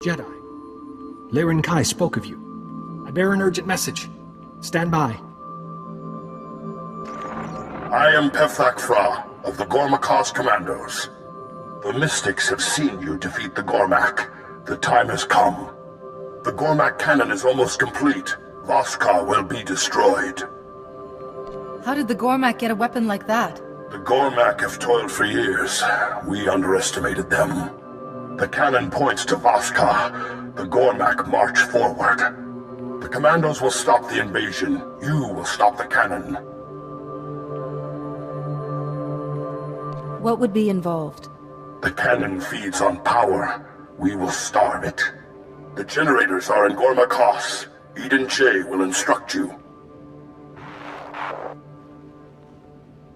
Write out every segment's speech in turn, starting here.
Jedi. Liren Kai spoke of you. I bear an urgent message. Stand by. I am Pefak Fra of the Gormakos Commandos. The Mystics have seen you defeat the Gormak. The time has come. The Gormak cannon is almost complete. Voska will be destroyed. How did the Gormak get a weapon like that? The Gormak have toiled for years. We underestimated them. The cannon points to Voska. The Gormak march forward. The Commandos will stop the invasion. You will stop the cannon. What would be involved? The cannon feeds on power. We will starve it. The generators are in Gormakos. Eden J will instruct you.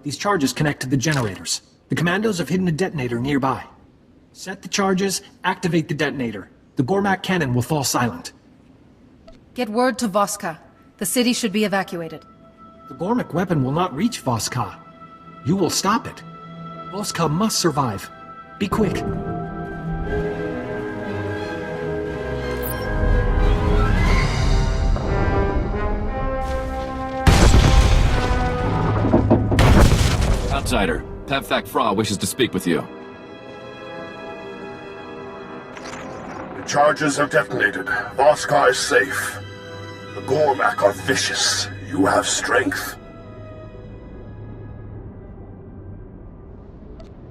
These charges connect to the generators. The Commandos have hidden a detonator nearby. Set the charges, activate the detonator. The Gormak cannon will fall silent. Get word to Voska. The city should be evacuated. The Gormak weapon will not reach Voska. You will stop it. Voska must survive. Be quick. Outsider, Pefak Fra wishes to speak with you. The charges have detonated. Voska is safe. The Gormak are vicious. You have strength.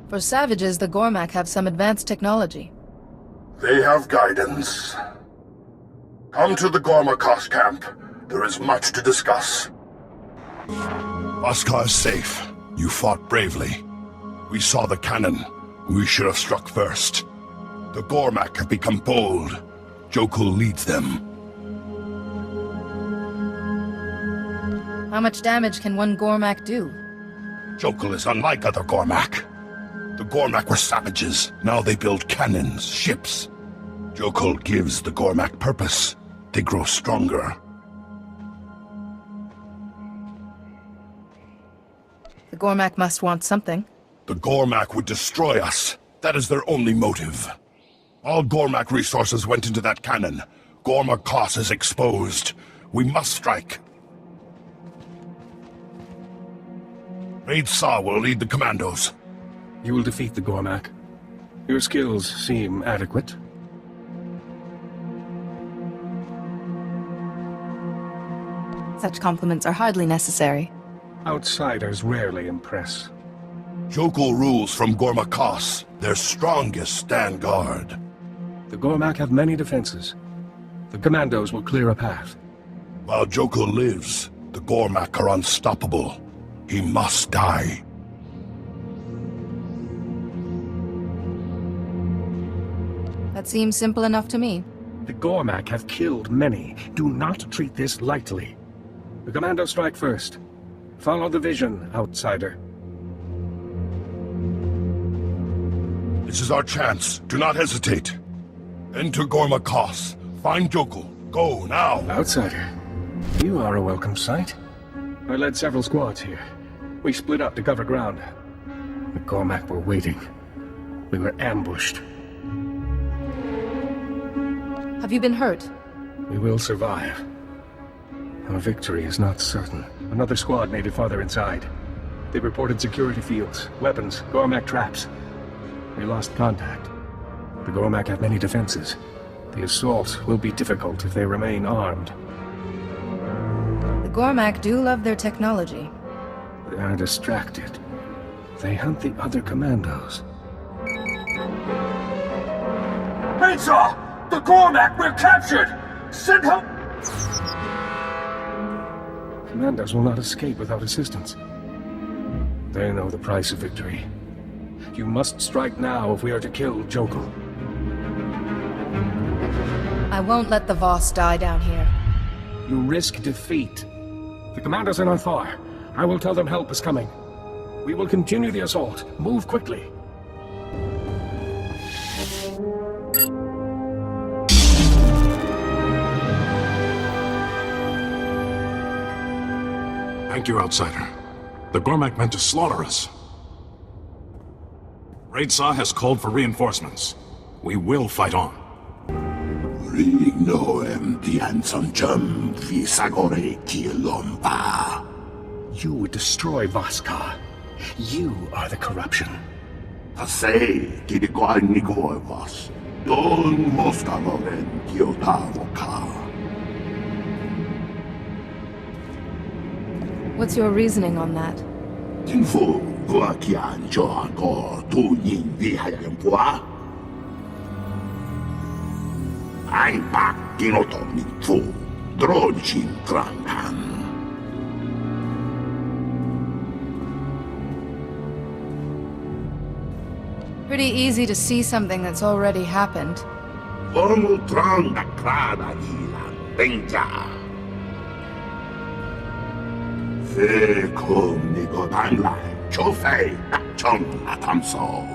For savages, the Gormak have some advanced technology. They have guidance. Come to the Gormakos camp. There is much to discuss. Voska is safe. You fought bravely. We saw the cannon. We should have struck first. The Gormak have become bold. Jokul leads them. How much damage can one Gormak do? Jokul is unlike other Gormak. The Gormak were savages. Now they build cannons, ships. Jokul gives the Gormak purpose. They grow stronger. The Gormak must want something. The Gormak would destroy us. That is their only motive. All Gormak resources went into that cannon. Gormakos is exposed. We must strike. Raid Sa will lead the commandos. You will defeat the Gormak. Your skills seem adequate. Such compliments are hardly necessary. Outsiders rarely impress. Jokul rules from Gormakos. Their strongest stand guard. The Gormak have many defenses. The Commandos will clear a path. While Jokul lives, the Gormak are unstoppable. He must die. That seems simple enough to me. The Gormak have killed many. Do not treat this lightly. The Commandos strike first. Follow the vision, outsider. This is our chance. Do not hesitate. Enter Gormakos. Find Jokul. Go, now! Outsider, you are a welcome sight. I led several squads here. We split up to cover ground. The Gormak were waiting. We were ambushed. Have you been hurt? We will survive. Our victory is not certain. Another squad made it farther inside. They reported security fields, weapons, Gormak traps. We lost contact. The Gormak have many defenses. The assault will be difficult if they remain armed. The Gormak do love their technology. They are distracted. They hunt the other commandos. Mensa! The Gormak! We're captured! Send help! Commandos will not escape without assistance. They know the price of victory. You must strike now if we are to kill Jokul. I won't let the Voss die down here. You risk defeat. The Commandos are not far. I will tell them help is coming. We will continue the assault. Move quickly. Thank you, Outsider. The Gormak meant to slaughter us. Raid Sa has called for reinforcements. We will fight on. Rignoem dianson jum visagore kilomba. You would destroy Voska. You are the corruption. Pasei kidigwanigorvas. Don moskaloren kiotavoka. What's your reasoning on that? Tinfu guakian joago tu yin vihayempua. Ai pak kinoto minfu. Drojin trangan. Pretty easy to see something that's already happened. Formu tranga krada ilan benja. Fe kom nigo danlai chofei chong atamso.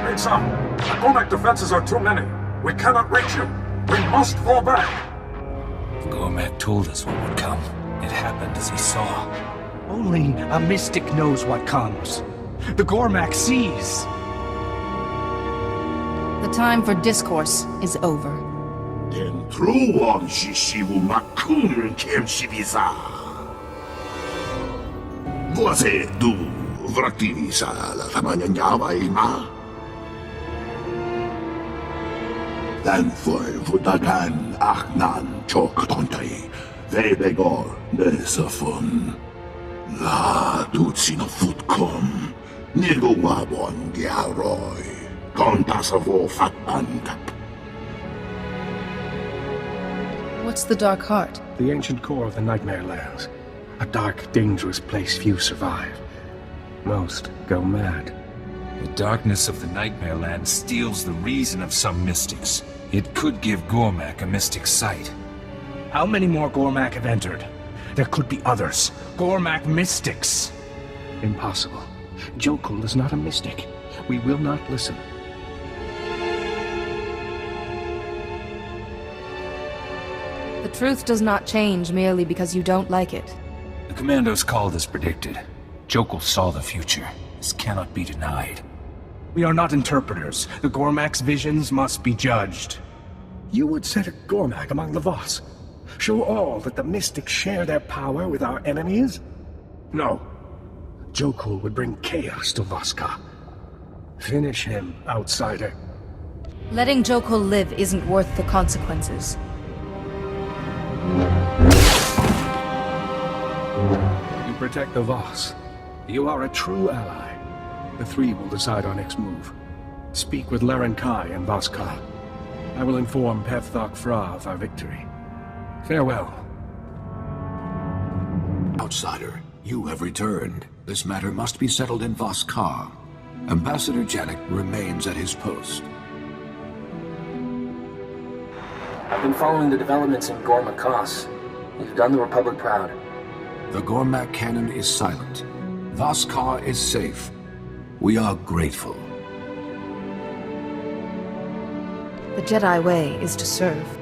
Great Sam, the Gormak defenses are too many. We cannot reach you. We must fall back. Gormak told us what would come. It happened as he saw. Only a mystic knows what comes. The Gormak sees. The time for discourse is over. Den truon shishivu makun kem shivisa. Vosse du vraktivisa la tamanyanyava ima. Den for vutagan achnan choktontai. Vebegor nesafun. La dutsino futkom. Nigowabon giaroi. Kontasavo fatankap. What's the Dark Heart? The ancient core of the Nightmare Lands. A dark, dangerous place few survive. Most go mad. The darkness of the Nightmare Land steals the reason of some mystics. It could give Gormak a mystic sight. How many more Gormak have entered? There could be others. Gormak mystics. Impossible. Jokul is not a mystic. We will not listen. The truth does not change merely because you don't like it. The commandos called as predicted. Jokul saw the future. This cannot be denied. We are not interpreters. The Gormak's visions must be judged. You would set a Gormak among the Voss. Show all that the mystics share their power with our enemies? No. Jokul would bring chaos to Voska. Finish him, outsider. Letting Jokul live isn't worth the consequences. You protect the Voss. You are a true ally. The three will decide our next move. Speak with Laren Kai and Voska. I will inform Pevthok Fra of our victory. Farewell. Outsider, you have returned. This matter must be settled in Voskar. Ambassador Janek remains at his post. I've been following the developments in Gormakos. You've done the Republic proud. The Gormak cannon is silent. Voskar is safe. We are grateful. The Jedi way is to serve.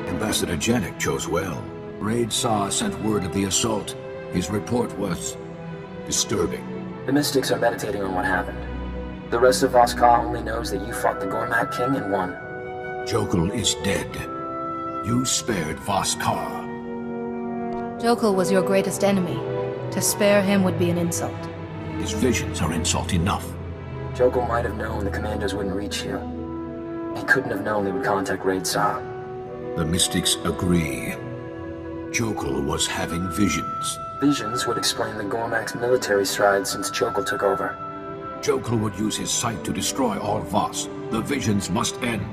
Ambassador Janek chose well. Raid Saw sent word of the assault. His report was disturbing. The Mystics are meditating on what happened. The rest of Voskar only knows that you fought the Gormak King and won. Jokul is dead. You spared Voskar. Jokul was your greatest enemy. To spare him would be an insult. His visions are insult enough. Jokul might have known the commandos wouldn't reach you. He couldn't have known they would contact Raid Saw. The Mystics agree. Jokul was having visions. Visions would explain the Gormak's military strides since Jokul took over. Jokul would use his sight to destroy all Voss. The visions must end.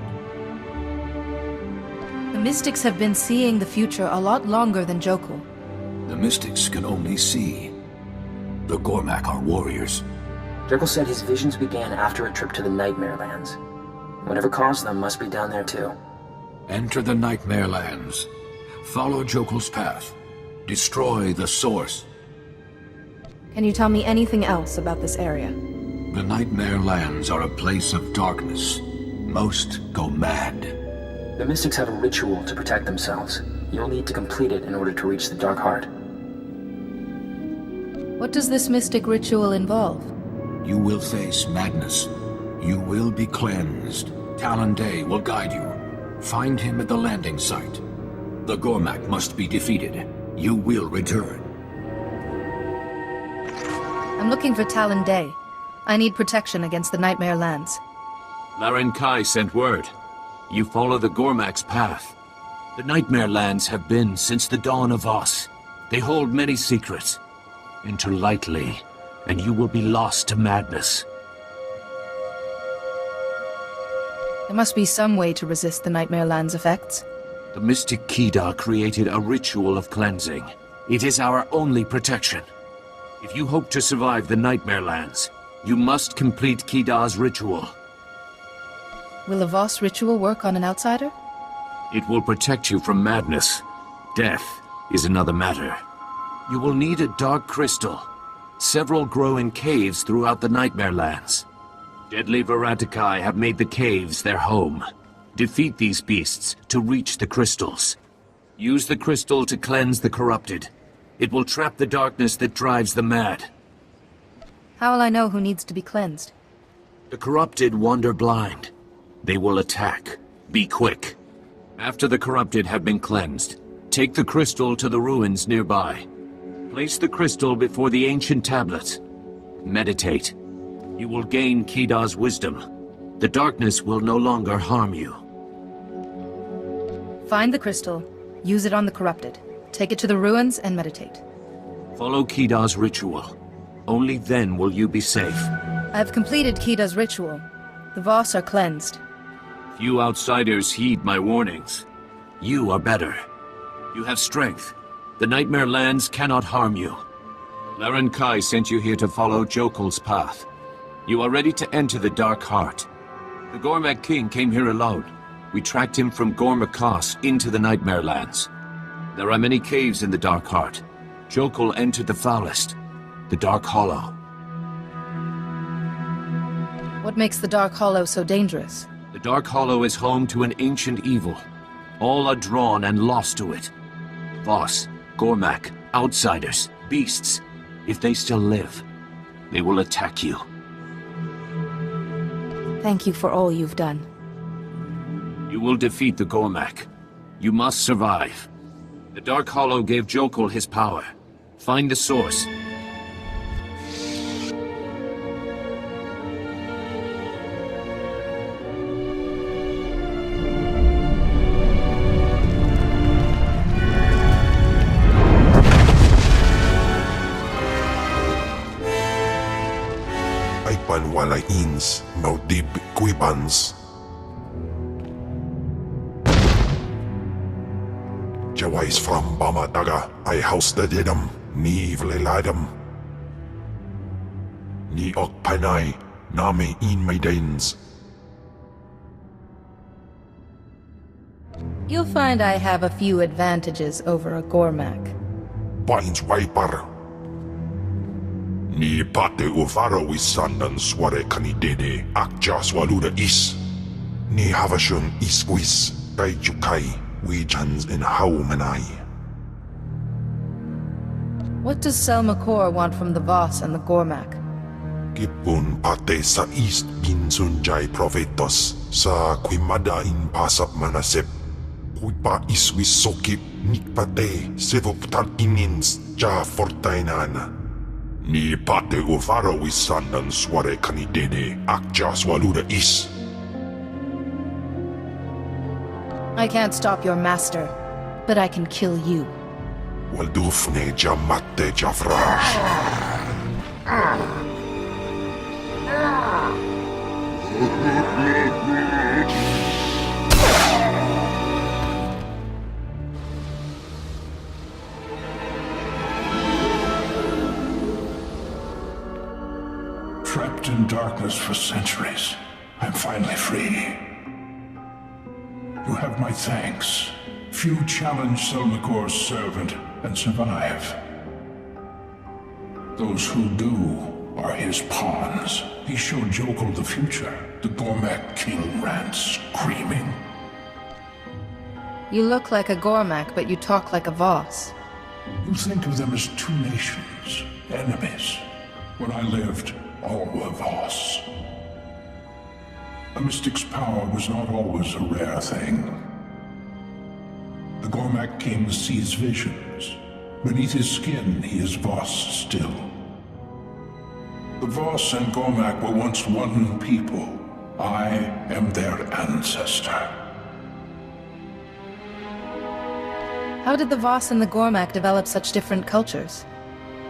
The Mystics have been seeing the future a lot longer than Jokul. The Mystics can only see. The Gormak are warriors. Jokul said his visions began after a trip to the Nightmare Lands. Whatever caused them must be down there too. Enter the Nightmare Lands. Follow Jokul's path. Destroy the source. Can you tell me anything else about this area? The Nightmare Lands are a place of darkness. Most go mad. The Mystics have a ritual to protect themselves. You'll need to complete it in order to reach the Dark Heart. What does this mystic ritual involve? You will face madness. You will be cleansed. Talon Day will guide you. Find him at the landing site. The Gormak must be defeated. You will return. I'm looking for Talon Day. I need protection against the Nightmare Lands. Laren Kai sent word. You follow the Gormak's path. The Nightmare Lands have been since the dawn of Voss. They hold many secrets. Enter lightly, and you will be lost to madness. There must be some way to resist the Nightmare Lands' effects. The mystic Kida created a ritual of cleansing. It is our only protection. If you hope to survive the Nightmare Lands, you must complete Kida's ritual. Will a Voss ritual work on an outsider? It will protect you from madness. Death is another matter. You will need a dark crystal. Several grow in caves throughout the Nightmare Lands. Deadly Veratikai have made the caves their home. Defeat these beasts to reach the crystals. Use the crystal to cleanse the corrupted. It will trap the darkness that drives the mad. How will I know who needs to be cleansed? The corrupted wander blind. They will attack. Be quick. After the corrupted have been cleansed, take the crystal to the ruins nearby. Place the crystal before the ancient tablets. Meditate. You will gain Kida's wisdom. The darkness will no longer harm you. Find the crystal, use it on the corrupted. Take it to the ruins and meditate. Follow Kida's ritual. Only then will you be safe. I have completed Kida's ritual. The Voss are cleansed. Few outsiders heed my warnings. You are better. You have strength. The Nightmare Lands cannot harm you. Laren Kai sent you here to follow Jokul's path. You are ready to enter the Dark Heart. The Gormak King came here alone. We tracked him from Gormakos into the Nightmare Lands. There are many caves in the Dark Heart. Jokul entered the foulest, the Dark Hollow. What makes the Dark Hollow so dangerous? The Dark Hollow is home to an ancient evil. All are drawn and lost to it. Voss, Gormak, outsiders, beasts. If they still live, they will attack you. Thank you for all you've done. You will defeat the Gormak. You must survive. The Dark Hollow gave Jokul his power. Find the source. Walains, Maudib Quibans. Jawais from Bamataga, I house the Jedam, ni Vleladam. Ni Okpanai, Name in Maidens. You'll find I have a few advantages over a Gormak. Pines Wiper. Ni pate uvaro wisandan sware kanidede akja swaluda is. Ni havashun isquis, daijukai, wijans in haumanai. What does Selmakor want from the Voss and the Gormak? Kipun pate sa east binsunjay profetos, sa quimada in pasap manasep. Kuipa iswis sokip nikpate sevoptar inins ja fortainana. Ni pate uvaro wisandan sware kanidede akja swaluda is. I can't stop your master, but I can kill you. Waldufne jamate jafrash. Trapped in darkness for centuries, I'm finally free. You have my thanks. Few challenge Selmakor's servant and survive. Those who do are his pawns. He showed Jokul the future. The Gormak King ran screaming. You look like a Gormak, but you talk like a Voss. You think of them as two nations, enemies. When I lived, all were Voss. A mystic's power was not always a rare thing. The Gormak King sees visions. Beneath his skin, he is Voss still. The Voss and Gormak were once one people. I am their ancestor. How did the Voss and the Gormak develop such different cultures?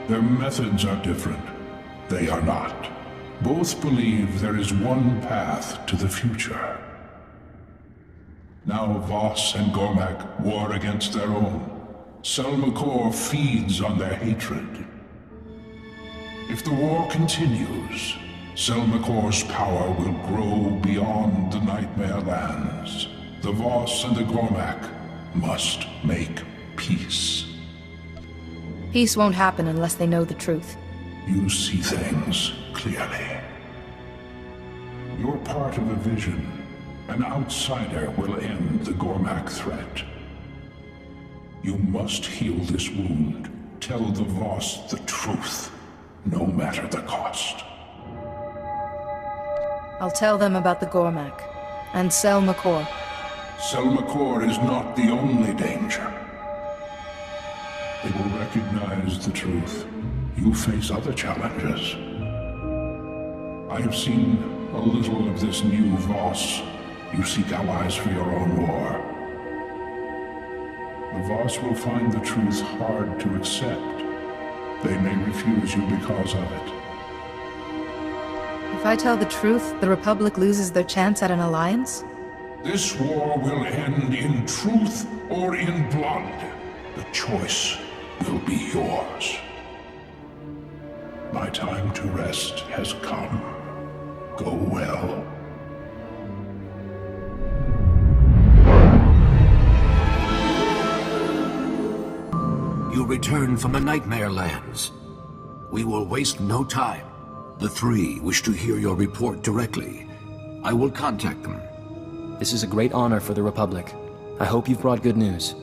Their methods are different. They are not. Both believe there is one path to the future. Now Voss and Gormak war against their own. SWTOR feeds on their hatred. If the war continues, SWTOR's power will grow beyond the Nightmare Lands. The Voss and the Gormak must make peace. Peace won't happen unless they know the truth. You see things clearly. You're part of a vision. An outsider will end the Gormak threat. You must heal this wound. Tell the Voss the truth, no matter the cost. I'll tell them about the Gormak, and SWTOR. SWTOR is not the only danger. They will recognize the truth. You face other challenges. I have seen a little of this new Voss. You seek allies for your own war. The Voss will find the truth hard to accept. They may refuse you because of it. If I tell the truth, the Republic loses their chance at an alliance? This war will end in truth or in blood. The choice will be yours. My time to rest has come. Go well. You return from the Nightmare Lands. We will waste no time. The three wish to hear your report directly. I will contact them. This is a great honor for the Republic. I hope you've brought good news.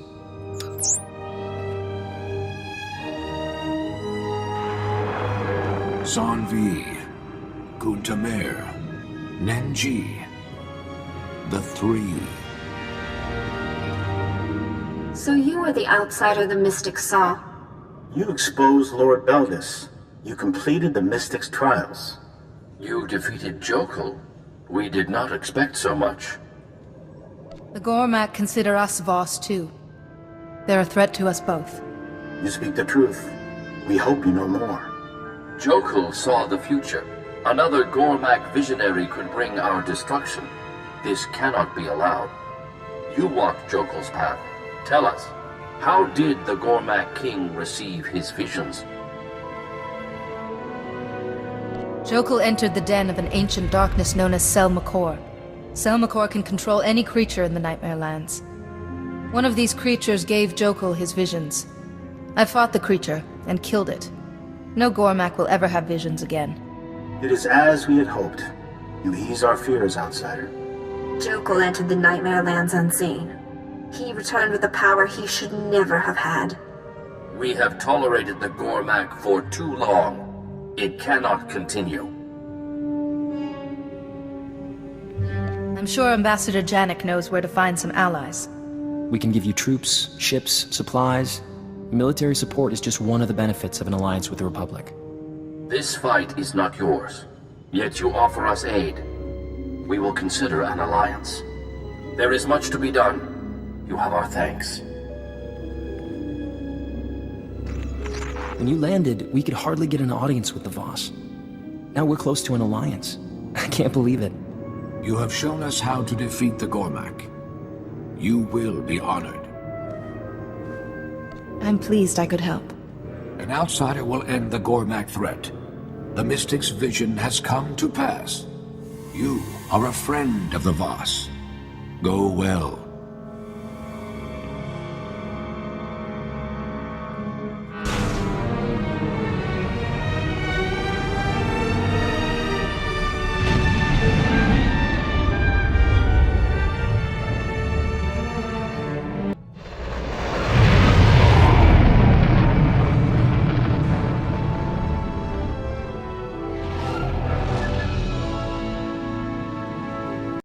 Zanvi, Guntamer, Nenji. The three. So you were the outsider the Mystic saw. You exposed Lord Belgus. You completed the Mystic's trials. You defeated Jokul. We did not expect so much. The Gormak consider us Voss too. They're a threat to us both. You speak the truth. We hope you know more. Jokul saw the future. Another Gormak visionary could bring our destruction. This cannot be allowed. You walked Jokul's path. Tell us, how did the Gormak King receive his visions? Jokul entered the den of an ancient darkness known as SWTOR. SWTOR can control any creature in the Nightmare Lands. One of these creatures gave Jokul his visions. I fought the creature and killed it. No Gormak will ever have visions again. It is as we had hoped. You ease our fears, outsider. Jokul entered the Nightmare Lands unseen. He returned with a power he should never have had. We have tolerated the Gormak for too long. It cannot continue. I'm sure Ambassador Janik knows where to find some allies. We can give you troops, ships, supplies. Military support is just one of the benefits of an alliance with the Republic. This fight is not yours, yet you offer us aid. We will consider an alliance. There is much to be done. You have our thanks. When you landed, we could hardly get an audience with the Voss. Now we're close to an alliance. I can't believe it. You have shown us how to defeat the Gormak. You will be honored. I'm pleased I could help. An outsider will end the Gormak threat. The Mystic's vision has come to pass. You are a friend of the Voss. Go well.